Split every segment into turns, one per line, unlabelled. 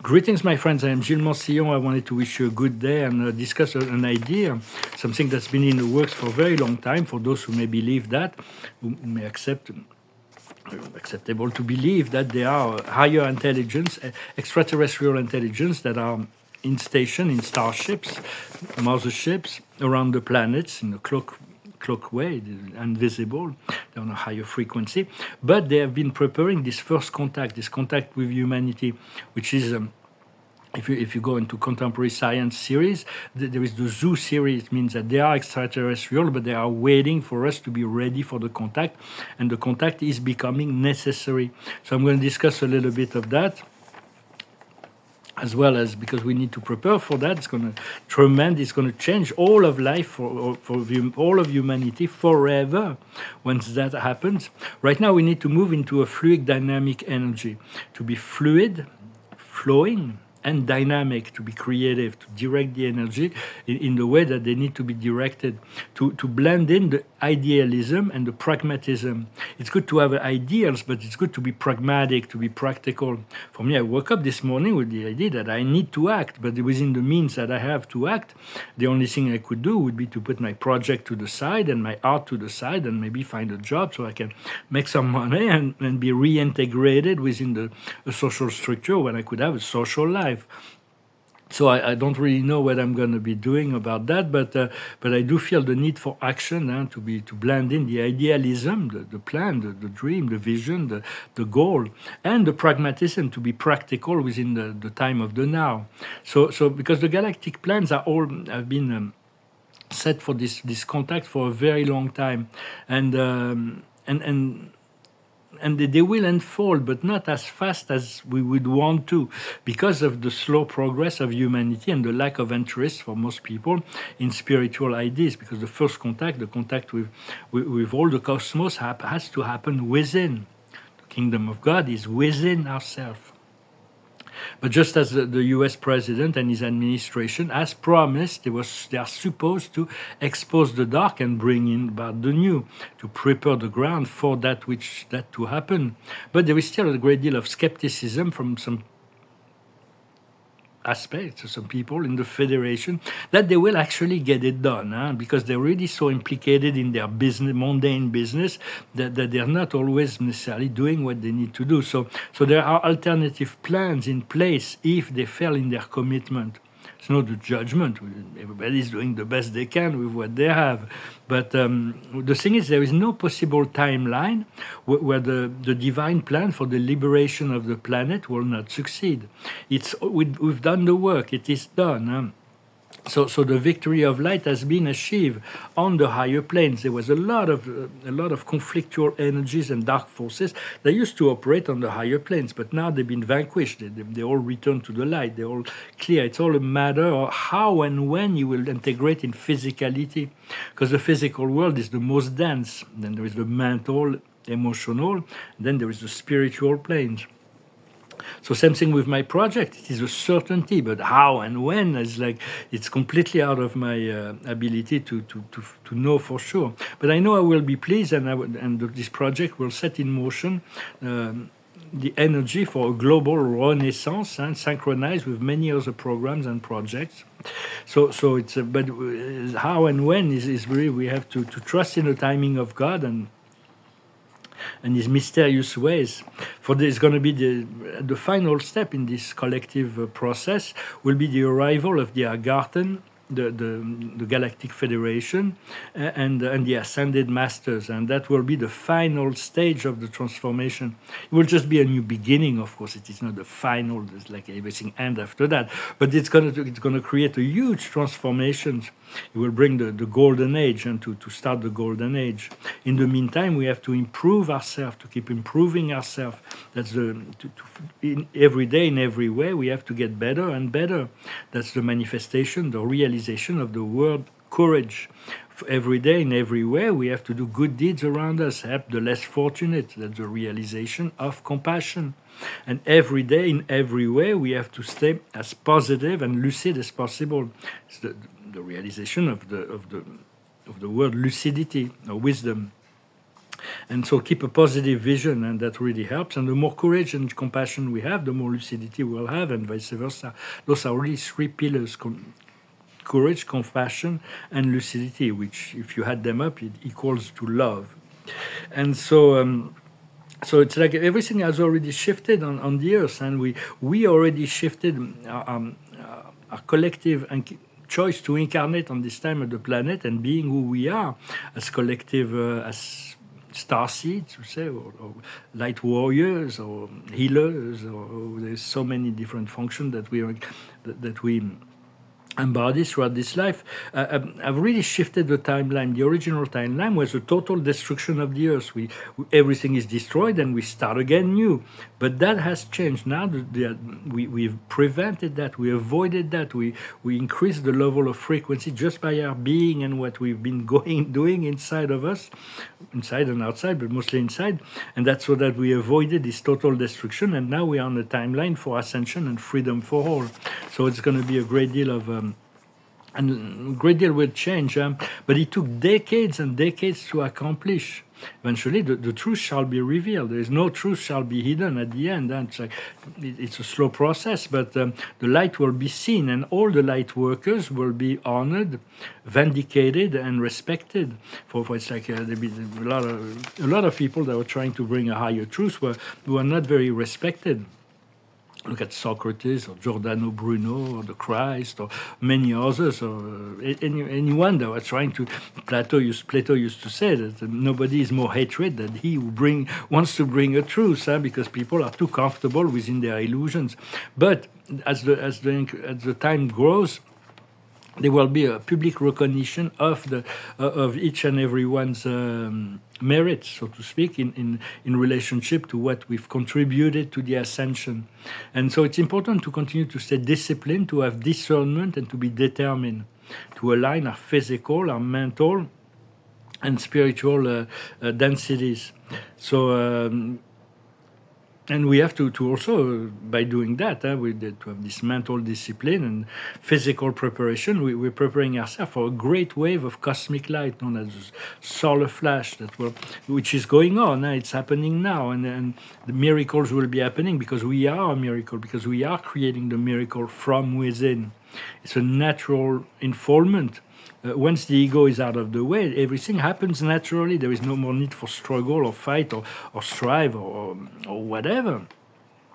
Greetings, my friends. I am Gilles Mansillon. I wanted to wish you a good day and discuss an idea, something that's been in the works for a very long time. For those who may believe that, who may acceptable to believe that there are higher intelligence, extraterrestrial intelligence that are in station in starships, motherships around the planets in a clock way, invisible, they're on a higher frequency, but they have been preparing this first contact, this contact with humanity, which is if you go into contemporary science series, there is the zoo series. It means that they are extraterrestrial, but they are waiting for us to be ready for the contact, and the contact is becoming necessary. So I'm going to discuss a little bit of that, as well as because we need to prepare for that. It's going to change all of life for all of humanity forever once that happens. Right now, we need to move into a fluid dynamic energy, to be fluid, flowing, and dynamic, to be creative, to direct the energy in the way that they need to be directed, to blend in the idealism and the pragmatism. It's good to have ideals, but it's good to be pragmatic, to be practical. For me, I woke up this morning with the idea that I need to act, but within the means that I have to act, the only thing I could do would be to put my project to the side and my art to the side and maybe find a job so I can make some money and be reintegrated within a social structure when I could have a social life. So I don't really know what I'm going to be doing about that, but I do feel the need for action, to blend in the idealism, the plan, the dream, the vision, the goal, and the pragmatism, to be practical within the time of the now. So because the galactic plans have been set for this contact for a very long time, and they will unfold, but not as fast as we would want to, because of the slow progress of humanity and the lack of interest for most people in spiritual ideas. Because the first contact, the contact with all the cosmos, has to happen within. The kingdom of God is within ourselves. But just as the U.S. president and his administration, as promised, they are supposed to expose the dark and bring in about the new, to prepare the ground for that to happen. But there is still a great deal of skepticism from some aspects, some people in the Federation, that they will actually get it done, because they're really so implicated in their business, mundane business, that they're not always necessarily doing what they need to do. So there are alternative plans in place if they fail in their commitment. It's not a judgment. Everybody's doing the best they can with what they have. But the thing is, there is no possible timeline where the divine plan for the liberation of the planet will not succeed. We've done the work. It is done. So the victory of light has been achieved on the higher planes. There was a lot of conflictual energies and dark forces that used to operate on the higher planes, but now they've been vanquished. They all return to the light. They're all clear. It's all a matter of how and when you will integrate in physicality, because the physical world is the most dense. Then there is the mental, emotional, then there is the spiritual planes. So same thing with my project. It is a certainty, but how and when is it's completely out of my ability to know for sure. But I know I will be pleased, and this project will set in motion the energy for a global renaissance, and synchronized with many other programs and projects. So it's but how and when is really, we have to trust in the timing of God and his mysterious ways. For there's going to be the final step in this collective process will be the arrival of the Agarthan, the Galactic Federation, and the Ascended Masters, and that will be the final stage of the transformation. It will just be a new beginning, of course. It is not the final. There's like everything end after that, but it's going to create a huge transformation. It will bring the golden age, and to start the golden age. In the meantime, we have to improve ourselves, to keep improving ourselves. That's in every day, in every way, we have to get better and better. That's the manifestation, the realization of the word courage. Every day, in every way, we have to do good deeds around us, help the less fortunate. That's the realization of compassion. And every day, in every way, we have to stay as positive and lucid as possible. It's the realization of the word lucidity or wisdom. And so keep a positive vision, and that really helps. And the more courage and compassion we have, the more lucidity we'll have, and vice versa. Those are really three pillars: courage, compassion, and lucidity, which, if you add them up, it equals to love. And so it's like everything has already shifted on the earth, and we already shifted our collective choice to incarnate on this time of the planet and being who we are as collective, as star seeds, you say, or light warriors, or healers, or there's so many different functions that we embody throughout this life. I've really shifted the timeline. The original timeline was a total destruction of the earth. Everything is destroyed and we start again new. But that has changed now. We've prevented that. We avoided that. We increased the level of frequency just by our being and what we've been doing inside of us, inside and outside, but mostly inside. And that's so that we avoided this total destruction. And now we are on a timeline for ascension and freedom for all. So it's going to be a great deal of and a great deal will change, but it took decades and decades to accomplish. Eventually, the truth shall be revealed. There is no truth shall be hidden at the end. It's a slow process, but the light will be seen, and all the light workers will be honored, vindicated, and respected. For it's like there be a lot of people that were trying to bring a higher truth were not very respected. Look at Socrates or Giordano Bruno or the Christ or many others, or anyone that was trying to. Plato used to say that nobody is more hatred than he who wants to bring a truth, because people are too comfortable within their illusions. But as the time grows, there will be a public recognition of each and everyone's merits, so to speak, in relationship to what we've contributed to the ascension. And so it's important to continue to stay disciplined, to have discernment, and to be determined, to align our physical, our mental, and spiritual densities. So and we have to also, by doing that, to have this mental discipline and physical preparation. We're preparing ourselves for a great wave of cosmic light known as solar flash which is going on. It's happening now, and the miracles will be happening because we are a miracle, because we are creating the miracle from within. It's a natural unfoldment. Once the ego is out of the way, everything happens naturally. There is no more need for struggle or fight or strive or whatever,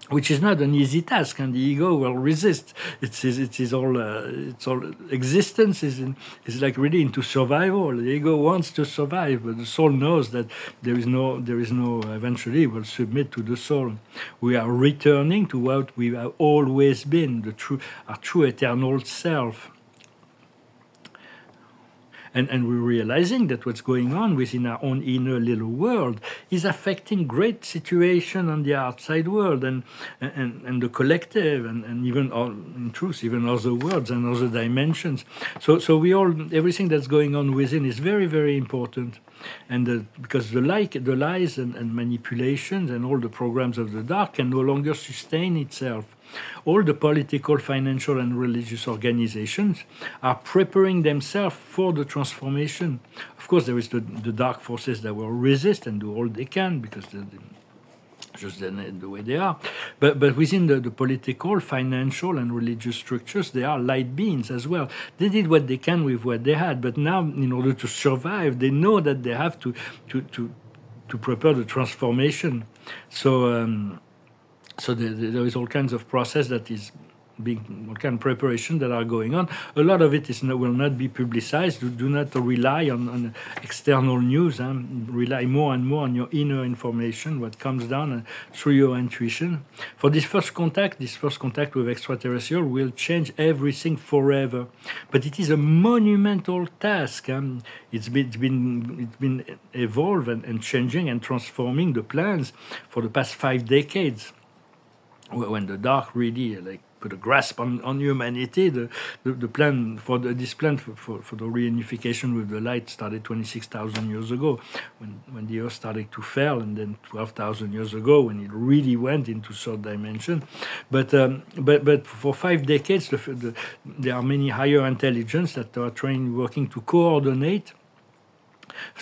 which is not an easy task, and the ego will resist. It's all existence is like really into survival. The ego wants to survive, but the soul knows that there is no eventually will submit to the soul. We are returning to what we have always been, our true eternal self. And we're realizing that what's going on within our own inner little world is affecting great situation on the outside world and the collective and even in truth even other worlds and other dimensions. So everything that's going on within is very, very important. And because the lies and manipulations and all the programs of the dark can no longer sustain itself. All the political, financial, and religious organizations are preparing themselves for the transformation. Of course, there is the dark forces that will resist and do all they can because just the way they are. But within the political, financial, and religious structures, there are light beings as well. They did what they can with what they had, but now, in order to survive, they know that they have to prepare the transformation. So there is all kinds of process that is all kind of preparation that are going on. A lot of it will not be publicized. Do not rely on external news. Rely more and more on your inner information, what comes down through your intuition. For this first contact with extraterrestrial will change everything forever. But it is a monumental task. It's been evolved and changing and transforming the plans for the past 5 decades. When the dark really put a grasp on humanity, the plan for this plan for the reunification with the light started 26,000 years ago, when the earth started to fall, and then 12,000 years ago when it really went into third dimension. But for 5 decades, there are many higher intelligence that are working to coordinate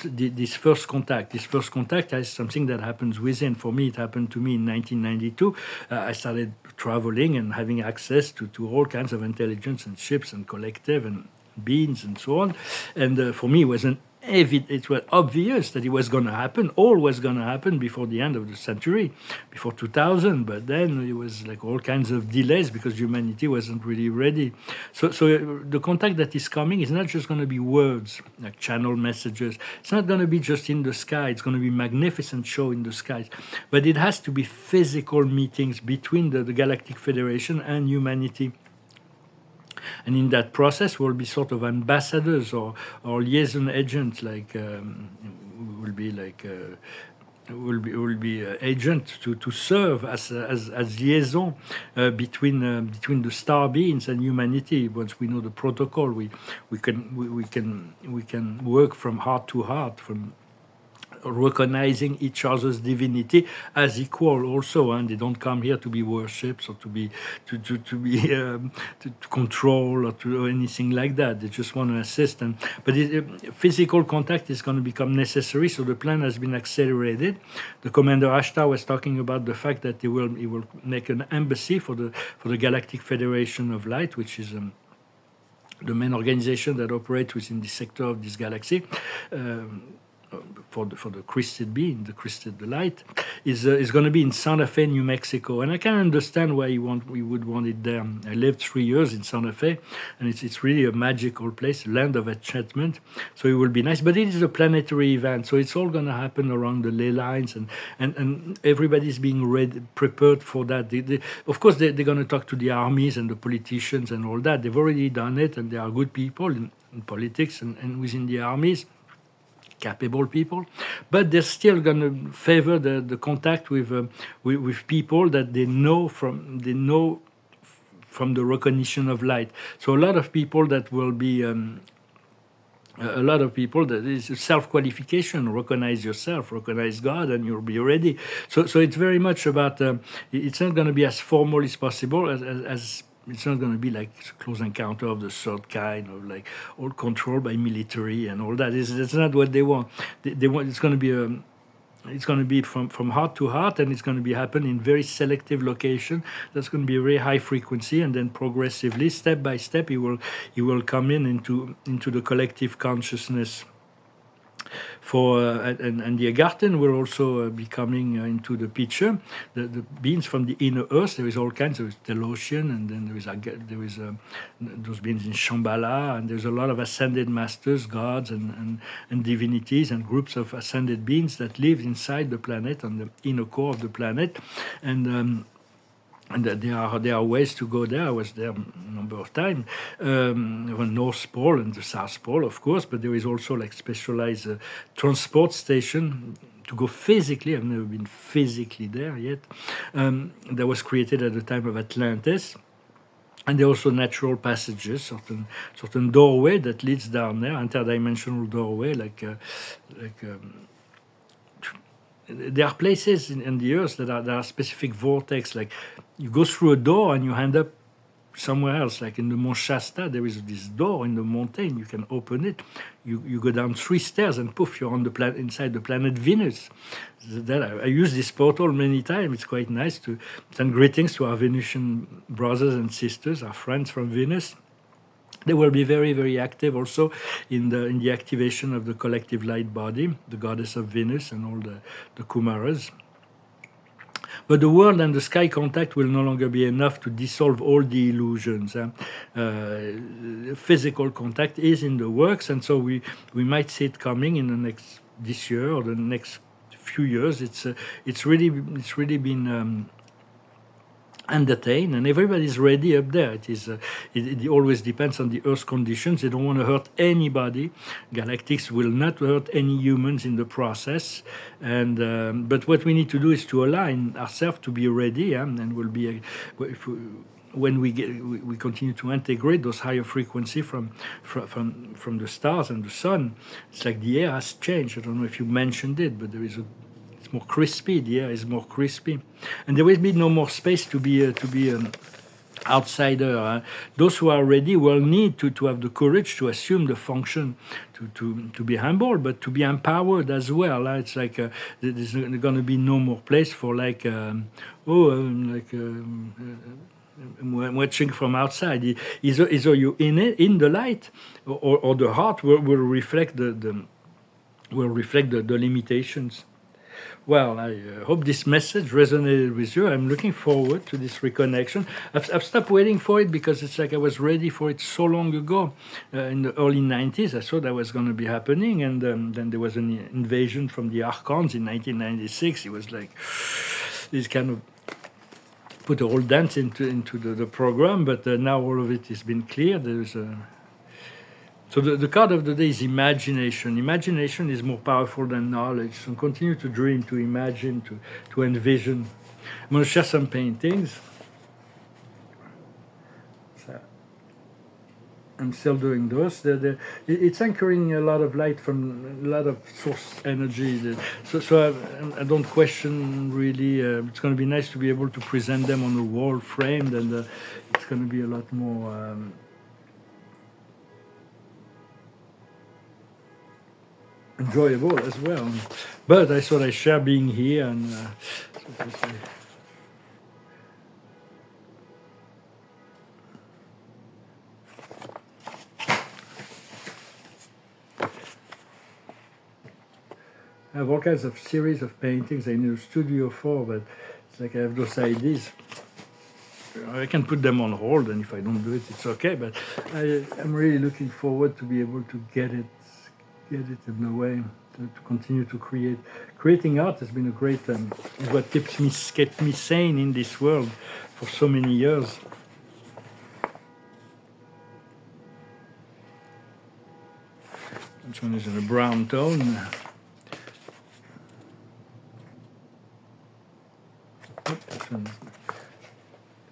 this first contact. This first contact is something that happens within. For me, it happened to me in 1992. I started traveling and having access to all kinds of intelligence and ships and collective and beings and so on. And for me, it was obvious that it was going to happen. All was going to happen before the end of the century, before 2000. But then it was like all kinds of delays because humanity wasn't really ready. So the contact that is coming is not just going to be words, like channel messages. It's not going to be just in the sky. It's going to be magnificent show in the skies. But it has to be physical meetings between the Galactic Federation and humanity. And in that process, we'll be sort of ambassadors or liaison agents, like will be like will be agent to serve as liaison between the star beings and humanity. Once we know the protocol, we can work from heart to heart, from recognizing each other's divinity as equal also, and they don't come here to be worshipped or to be to control or to anything like that. They just want to assist. But physical contact is going to become necessary, so the plan has been accelerated. The Commander Ashtar was talking about the fact that he will make an embassy for the Galactic Federation of Light, which is the main organization that operates within the sector of this galaxy. For the Crested Being, the light, is going to be in Santa Fe, New Mexico, and I can understand why we would want it there. I lived 3 years in Santa Fe, and it's really a magical place, land of enchantment. So it will be nice, but it is a planetary event, so it's all going to happen around the ley lines, and everybody's being prepared for that. Of course, they're going to talk to the armies and the politicians and all that. They've already done it, and they are good people in politics and within the armies. Capable people, but they're still going to favor the contact with people that they know from the recognition of light. So a lot of people that will be a lot of people that is self-qualification. Recognize yourself, recognize God, and you'll be ready. So it's very much about. It's not going to be as formal as possible as it's not going to be like Close Encounter of the Third Kind, or like all controlled by military and all that. It's not what they want. They want. It's going to be from heart to heart, and it's going to be happen in very selective location. That's going to be a very high frequency, and then progressively, step by step, he will come into the collective consciousness. And the Agarthen will also be coming into the picture. The beings from the inner earth, there is all kinds. There is Telosian, and then there is those beings in Shambhala, and there's a lot of ascended masters, gods, and divinities, and groups of ascended beings that live inside the planet, on the inner core of the planet, and there are ways to go there. I was there a number of times, the North Pole and the South Pole, of course, but there is also like specialized transport station to go physically. I've never been physically there yet. That was created at the time of Atlantis. And there are also natural passages, certain doorway that leads down there, interdimensional doorway, there are places in the earth that are specific vortex. Like you go through a door and you end up somewhere else. Like in the Mont Shasta, there is this door in the mountain. You can open it. You go down 3 stairs and poof, you're on the inside the planet Venus. I use this portal many times. It's quite nice to send greetings to our Venusian brothers and sisters, our friends from Venus. They will be very, very active also in the activation of the collective light body, the goddess of Venus, and all the Kumaras. But the world and the sky contact will no longer be enough to dissolve all the illusions. Physical contact is in the works, and so we might see it coming in this year or the next few years. It's really been entertained, and everybody's ready up there. It always depends on the Earth's conditions. They don't want to hurt anybody. Galactics will not hurt any humans in the process. And but what we need to do is to align ourselves to be ready, and we'll be when we continue to integrate those higher frequency from the stars and the sun. It's like the air has changed. I don't know if you mentioned it, but it's more crispy. The air is more crispy, and there will be no more space to be outsider. Those who are ready will need to have the courage to assume the function, to be humble, but to be empowered as well. It's like there's going to be no more place for like, watching from outside. Either you in the light, or the heart will reflect the limitations. Well, I hope this message resonated with you. I'm looking forward to this reconnection. I've stopped waiting for it because it's like I was ready for it so long ago. In the early 90s, I thought that was going to be happening. And then there was an invasion from the Archons in 1996. It was like this kind of put a whole dent into the program. But now all of it has been cleared. So the card of the day is imagination. Imagination is more powerful than knowledge. So continue to dream, to imagine, to envision. I'm going to share some paintings. So I'm still doing those. It's anchoring a lot of light from a lot of source energy. So I don't question really. It's going to be nice to be able to present them on a wall framed, and it's going to be a lot more... enjoyable as well. But I thought I share being here and so to say. I have all kinds of series of paintings. I need a studio for, but it's like I have those ideas. I can put them on hold, and if I don't do it, it's okay. But I'm really looking forward to be able to get it in the way, to continue to create. Creating art has been a great is what kept me sane in this world for so many years. This one is in a brown tone. This one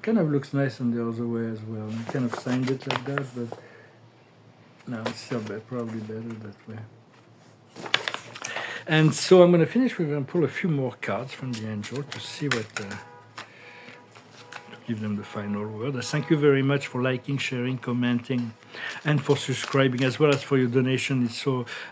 kind of looks nice on the other way as well. I kind of signed it like that, but no, it's still probably better that way. And so I'm going to finish. We're going to pull a few more cards from the angel to see what, to give them the final word. I thank you very much for liking, sharing, commenting, and for subscribing, as well as for your donation.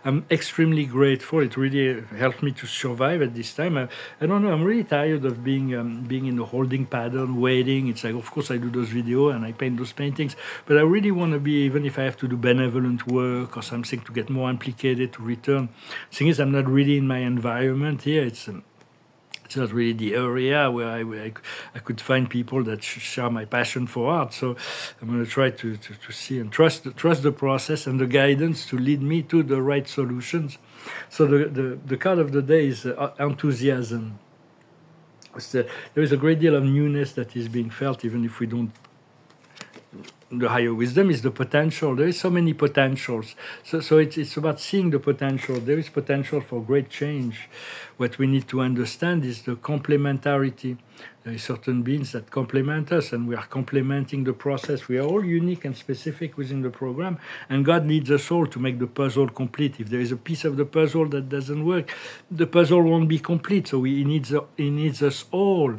I'm extremely grateful. It really helped me to survive at this time. I don't know. I'm really tired of being in the holding pattern, waiting. It's like, of course, I do those videos and I paint those paintings, but I really want to be, even if I have to do benevolent work or something to get more implicated, to return. The thing is, I'm not really in my environment here. It's not really the area where I could find people that share my passion for art. So I'm going to try to see and trust the process and the guidance to lead me to the right solutions. So the card of the day is enthusiasm. There is a great deal of newness that is being felt, even if we don't. The higher wisdom is the potential. There is so many potentials. So it's about seeing the potential. There is potential for great change. What we need to understand is the complementarity. There are certain beings that complement us, and we are complementing the process. We are all unique and specific within the program, and God needs us all to make the puzzle complete. If there is a piece of the puzzle that doesn't work, the puzzle won't be complete. So He needs us all.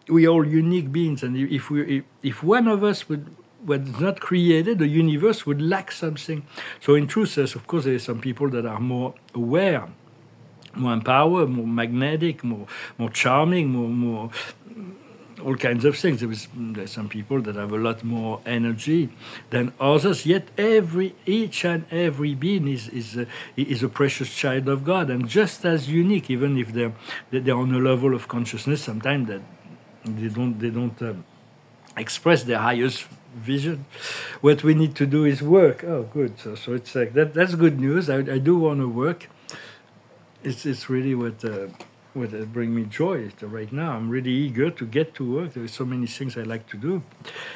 We are all unique beings, and if one of us was not created, the universe would lack something. So in truth, of course, there are some people that are more aware, more empowered, more magnetic, more charming, more all kinds of things. There's some people that have a lot more energy than others. Yet each and every being is a precious child of God, and just as unique, even if they're on a level of consciousness sometimes that they don't express their highest vision. What we need to do is work. Oh, good. So it's like that. That's good news. I do want to work. It's really what bring me joy right now. I'm really eager to get to work. There are so many things I like to do,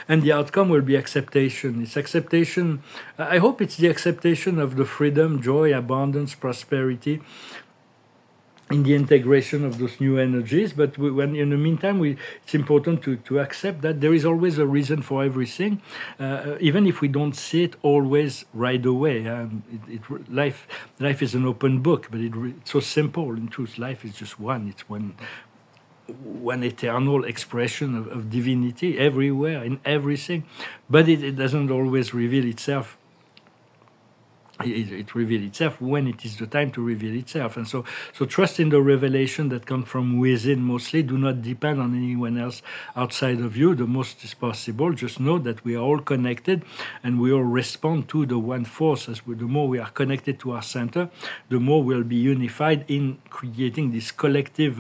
and the outcome will be acceptation. It's acceptation. I hope it's the acceptation of the freedom, joy, abundance, prosperity, in the integration of those new energies. But when in the meantime, it's important to accept that there is always a reason for everything, even if we don't see it always right away. Life is an open book, but it's so simple. In truth, life is just one. It's one. one eternal expression of divinity everywhere, in everything, but it doesn't always reveal itself. It reveals itself when it is the time to reveal itself. And so trust in the revelation that come from within mostly. Do not depend on anyone else outside of you the most is possible. Just know that we are all connected and we all respond to the one force. The more we are connected to our center, the more we'll be unified in creating this collective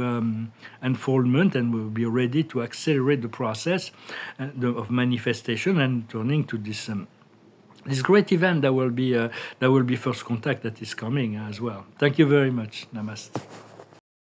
unfoldment, and we'll be ready to accelerate the process of manifestation and turning to this great event that will be First Contact that is coming as well. Thank you very much. Namaste.